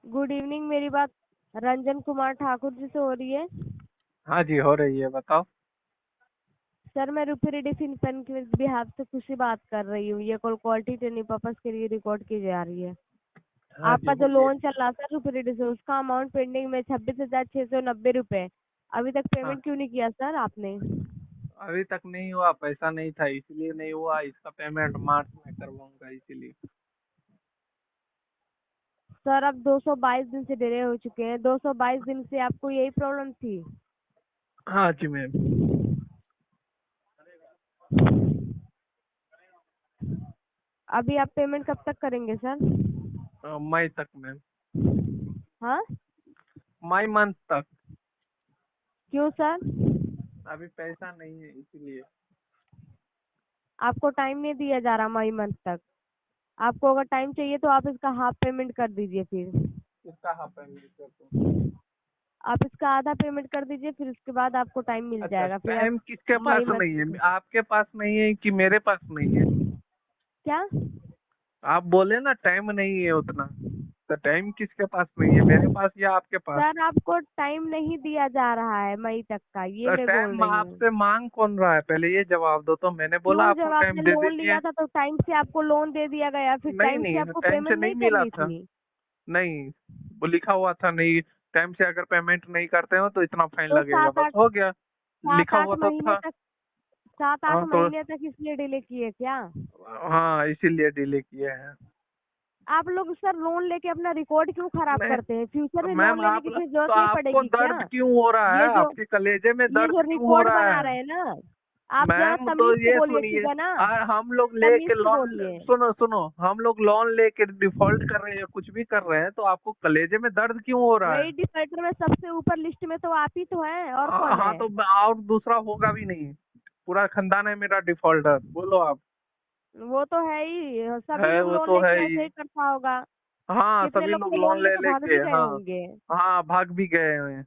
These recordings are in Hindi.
Good evening. मेरी बात रंजन कुमार ठाकुर जी से हो रही है? हाँ जी, हो रही है, बताओ। सर, मैं रूपी रेड्डी फिनपेन के बिहाफ से खुशी बात कर रही हूँ। ये कॉल क्वालिटी ट्रेनिंग पर्पज के लिए रिकॉर्ड की जा रही है। हाँ जी, आपका जो बोलिए। लोन चल रहा था रूपी रेड्डी से, उसका अमाउंट पेंडिंग में 26,690 रुपए। अभी तक हाँ, पेमेंट क्यों नहीं किया सर आपने? अभी तक नहीं हुआ, पैसा नहीं था इसलिए नहीं हुआ। इसका पेमेंट मार्च में करवाऊंगा इसीलिए। सर, अब 222 दिन से डिले हो चुके हैं। 222 दिन से आपको यही प्रॉब्लम थी? हाँ जी मैम। अभी आप पेमेंट कब तक करेंगे सर? मई तक मैम। हाँ? मई मंथ तक। क्यों सर? अभी पैसा नहीं है इसीलिए। आपको टाइम नहीं दिया जा रहा मई मंथ तक? आपको अगर टाइम चाहिए तो आप इसका हाफ पेमेंट कर दीजिए। फिर इसका हाफ पेमेंट कर दो। आप इसका आधा पेमेंट कर दीजिए, फिर उसके बाद आपको टाइम मिल अच्छा, जाएगा। फिर आप टाइम किसके मई पास नहीं है? मंथ। आपके पास नहीं है कि मेरे पास नहीं है? क्या? आप बोले ना टाइम नहीं है उतना। तो टाइम किसके पास नहीं है, मेरे पास या आपके पास? सर, आपको टाइम नहीं दिया जा रहा है मई तक का, ये तो मैं बोल टाइम रही हूँ। आपसे मांग कौन रहा है, पहले ये जवाब दो। तो मैंने बोला क्यों? आपको जब टाइम आपने दे लोन दीजिए। लिया था तो टाइम से आपको लोन दे दिया गया, फिर नहीं टाइम से नहीं, आपको टाइम से पेमेंट नहीं नहीं मिला करनी था। थी? नहीं, वो लिखा हुआ था नहीं। टाइम से अगर पेमेंट नहीं करते हो तो इतना फाइन तो लगेगा, सात बस आठ हो गया। सात लिखा आठ हुआ तो महीने था। तक, सात आठ हाँ तो महीने तक इसलिए डिले किए क्या? हाँ, इसीलिए डिले किए हैं। आप लोग सर लोन लेके अपना रिकॉर्ड क्यों खराब करते हैं? फ्यूचर नहीं में लोन मैम, लेने आप की फिर तो जरूरत नहीं आपको पड़ेगी क्या? दर्द क्यों हो रहा ये है? जो आपके कलेजे में ये दर्द जो क्यों हो रिकॉर्ड रहा बना है? रहे हैं ना, आप जरा मैम तो तमीज से ये बोलिए, ठीक सुनिए। है ना? हम लोग तमीज लेके से लोन। बोलिए। सुनो सुनो, हम लोग लोन लेके डिफॉल्ट कर रहे हैं, कुछ भी कर रहे हैं, तो आपको कलेजे में दर्द क्यों हो रहा है? वही डिफॉल्टर में सबसे ऊपर लिस्ट में तो आप ही तो हैं, और कौन हाँ है? तो और दूसरा होगा भी नहीं। पूरा खानदान है मेरा डिफॉल्टर, बोलो आप। वो तो है ही, सभी है, लोग वो लोन तो है लेके ही। ऐसे ही करता होगा। हाँ, कितने सभी लोग लोग तो लोन लोन ले लेके भाग लेके। भी गए हाँ। होंगे। हाँ, भाग भी गए हैं।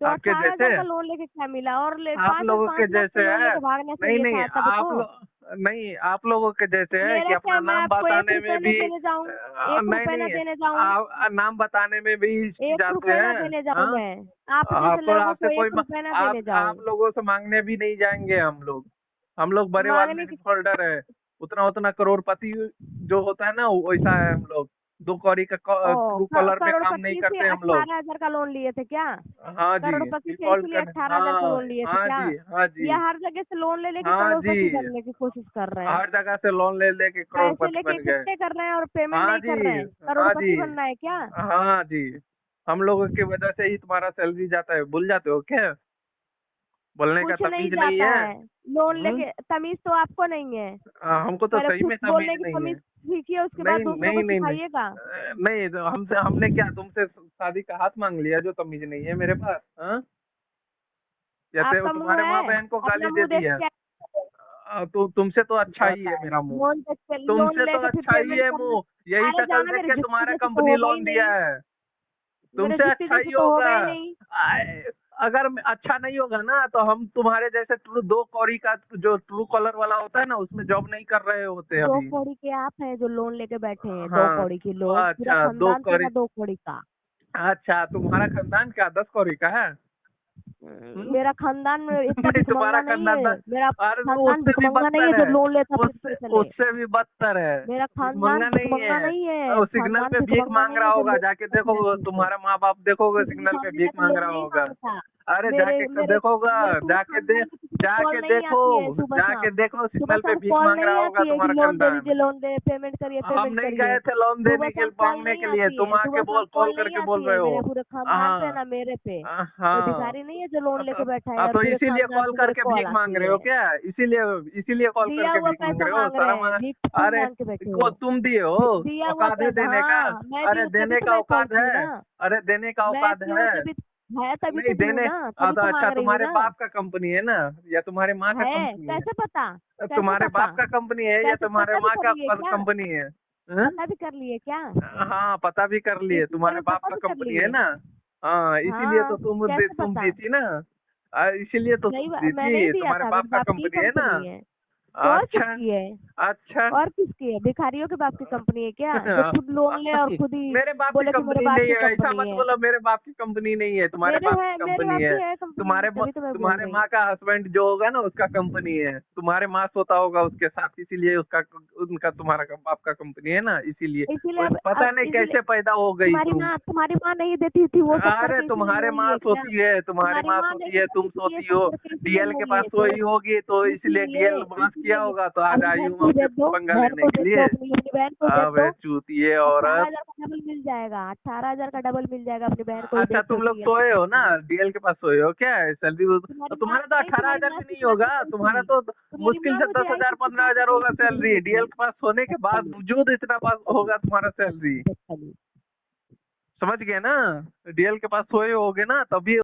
तो आपके 18,000 जैसे। का लोन लेके क्या मिला? और आप पाँच और लोगों के 5 लाख का जैसे लोन है। लेके भागना नहीं चाहिए नहीं, था तब तो। नहीं, आप लोगों के जैसे है कि मेरे अपना से मैं नाम आपको एक बताने में रुपए न भी देने जाऊं? एक नहीं रुपए न नहीं, देने जाऊं? नाम बताने में भी एक जाते रुपए न हैं। देने जाऊं हाँ। मैं? आप जैसे लोगों आपसे को कोई एक रुपए न देने आप जाऊं? लोगों से मांगने भी नहीं जाएंगे हम लोग। हम लोग बड़े वाले मांगने की डिफॉल्टर है। उतना उतना करोड़पति जो होता है ना, वैसा है हम लोग। दो कौड़ी का ट्रू कॉलर पे काम नहीं करोड़पति से करते हम लोग। 18,000 का लोन लिए थे क्या? हाँ जी, करोड़पति से डिफॉल्ट इसलिए कर। 18,000 का हाँ। लोन लिए थे हाँ क्या? जी, हाँ जी। या हर जगह से लोन ले लेके हाँ जी, करोड़पति बनने की कोशिश कर रहे हैं? हर जगह से लोन ले लेके पैसे करोड़पति लेके बन गए। इकट्ठे कर रहे हैं और पेमेंट हाँ नहीं जी। कर रहे हैं, हाँ जी। करोड़पति बनना है क्या? हाँ जी। हम लोगों की वजह से ही तुम्हारा सैलरी जाता है, भूल जाते हो क्या? बोलने का कुछ नहीं तमीज नहीं जाता है। है। लोन हम्म। लेके तमीज तो आपको नहीं है। हमको तो पहले सही खुद में बोलने तमीज की नहीं तमीज है। सीखिए, उसके बाद नहीं दूसरों को नहीं नहीं नहीं। सिखाइएगा। नहीं, तो हमने क्या तुमसे शादी का हाथ मांग लिया जो तमीज नहीं है मेरे पास? हाँ। या आपका मुंह तुम्हारे माँ है? बहन को अपना गाली दे मुंह दी देख है? के तो तुमसे तो अच्छा ही होता है है। मेरा मुंह। लोन देख के, लोन तुमसे तो लेके फिर अच्छा ही पेमेंट है करना। मुंह। यही अरे शक्ल जाना, देख मेरे के जुत्ते तुम्हारा जैसे तो कंपनी होगा ही लोन दिया नहीं। है। मेरे तुमसे जुत्ते अच्छा जैसे ही तो होगा। होगा ही नहीं। अगर अच्छा नहीं होगा ना तो हम तुम्हारे जैसे ट्रू दो कौड़ी का जो ट्रू कॉलर वाला होता है ना, उसमें जॉब नहीं कर रहे होते दो अभी। कौड़ी के आप हैं जो लोन लेके बैठे हैं? दो हाँ। कौड़ी के लोग, पूरा अच्छा, दो खानदान कौड़ी। तेरा 2 कौड़ी का। अच्छा, तुम्हारा खानदान क्या 10 कौड़ी का है? हम्म? मेरा खानदान में इतना नहीं, तुम्हारा भिखमंगा नहीं खानदान है। मेरा और खानदान उससे भी भिखमंगा नहीं है बदतर जो है। लोन लेता फिरते उससे चले। उससे भी बदतर है। मेरा खानदान भिखमंगा नहीं भिखमंगा है। नहीं और है। सिग्नल खानदान पे भीख भिखमंगा मांग नहीं रहा है जो होगा, लोन जाके लेता देखोगे फिरते फिरते। तुम्हारा माँ बाप, देखोगे मुझे सिग्नल पे दिखाने भीख का तो मांग लोन रहा नहीं होगा। मांगता। अरे मेरे जाके मेरे देखोगा। मेरे पूरे खानदान में किसी को कॉल जाके नहीं देखो। आती है सुबह जाके शाम। देखो, सुबह सिग्नल पे शाम भीख कॉल मांग रहा नहीं होगा आती है कि तुम्हारा लोन दे खानदान। दीजिए, लोन दे, पेमेंट करिए, हम पेमेंट नहीं करिए। गए थे लोन सुबह देने के शाम कॉल मांगने नहीं के लिए, आती तुम है, आके सुबह शाम बोल कॉल कॉल नहीं करके बोल आती रहे है हो। मेरे पूरे खानदान पे हाँ। ना मेरे पे। कोई हाँ। भिखारी नहीं है जो लोन लेके बैठा है और तो पूरे इसीलिए खानदान कॉल पे मेरे करके कॉल भीख मांग आती रहे हो है। क्या? इसीलिए इसीलिए कॉल दिया करके हुआ भीख मांग पैसा रहे हो, मांग रहे शर्म हैं, भीख क्यों अरे मांग के बैठे को हो? तुम दिए हो? दिया हुआ औकात है पैसा, देने का? हाँ मैं दी अरे हूँ तभी देने तो का मैं औकात बोलती है? हूँ ना। अरे देने का मैं औकात दी हूँ है? तभी है, तभी नहीं तो दी हूँ देने। ना, तभी तो अच्छा, मांग रही हूँ तुम्हारे ना। बाप का कंपनी है ना? या तुम्हारे माँ का है? कंपनी है? कैसे पता? कैसे तुम्हारे पता? बाप का कंपनी है या कैसे तुम्हारे पता भी माँ कर का लिए क्या? कंपनी है? हाँ? पता भी कर लिए क्या? हाँ, पता भी कर लिए, फ्यूचर तुम्हारे में बाप पता का भी कर कंपनी है लिए? ना? हाँ, इसीलिए तो हाँ, कैसे तुम पता? दी थी ना। इसीलिए तो नहीं, तुम दी मैं नहीं थी, दिया तुम्हारे था, बाप मेरे का बाप की कंपनी है ना? कंपनी है। तो और अच्छा किसकी है? अच्छा और किसकी है? भिखारियों के बाप की कंपनी है क्या? जो खुद लोन ले और खुद ही मेरे बाप की बोले कि मेरे कंपनी बाप नहीं की है, ऐसा कंपनी मत है। बोलो मेरे बाप की कंपनी नहीं है, तुम्हारे मेरे बाप है, की मेरे कंपनी बाप है। की है कंपनी, तुम्हारे तभी तो मैं बोल तुम्हारे रही हूँ। माँ का हस्बैंड जो होगा ना उसका कंपनी है, तुम्हारे माँ सोता होगा उसके साथ, इसीलिए उसका उनका तुम्हारा बाप का कंपनी है ना, इसीलिए इसीलिए वो पता अब नहीं इसीलिए कैसे पैदा हो गई तुम। तुम्हारी माँ नहीं देती थी वो सब अरे करके, इसीलिए तुम्हारे वो माँ लिए क्या? सोती है, तुम्हारी तुम्हारी माँ माँ सोती नहीं है, तुम देती थी ये सोती सब हो। करके, इसीलिए डीएल वो के पास लिए थे। सोई होगी तो इसलिए डीएल बांस किया इसलिए होगा, तो आज अपनी आई बहन हूँ को आपसे भेज दो, पंगा बहन लेने को के भेज दो, लिए। अपनी बहन को भेज अबे दो। चूतिए अठारह औरत। हजार का डबल मिल जाएगा, 18,000 का डबल मिल जाएगा, अपनी बहन को भी अच्छा भेज दो तुम लोग डीएल के सोए पास हो ना, में। डीएल के पास सोए हो क्या सैलरी? तुम्हारी माँ तुम्हारा तो नहीं, 18,000 भी नहीं सिखा के होगा, गई तुम्हारा थी। तो तुम्हारी मुश्किल माँ से मुझे 10,000 ऐसे सिखा के 15,000 गई होगा थी शुरू सैलरी, शुरू डीएल में। के पास सोने के बदतमीज, बावजूद इतना पास होगा तुम्हारा सैलरी। बदतमीज। समझ गए ना? डीएल के पास सोए होगे ना तभी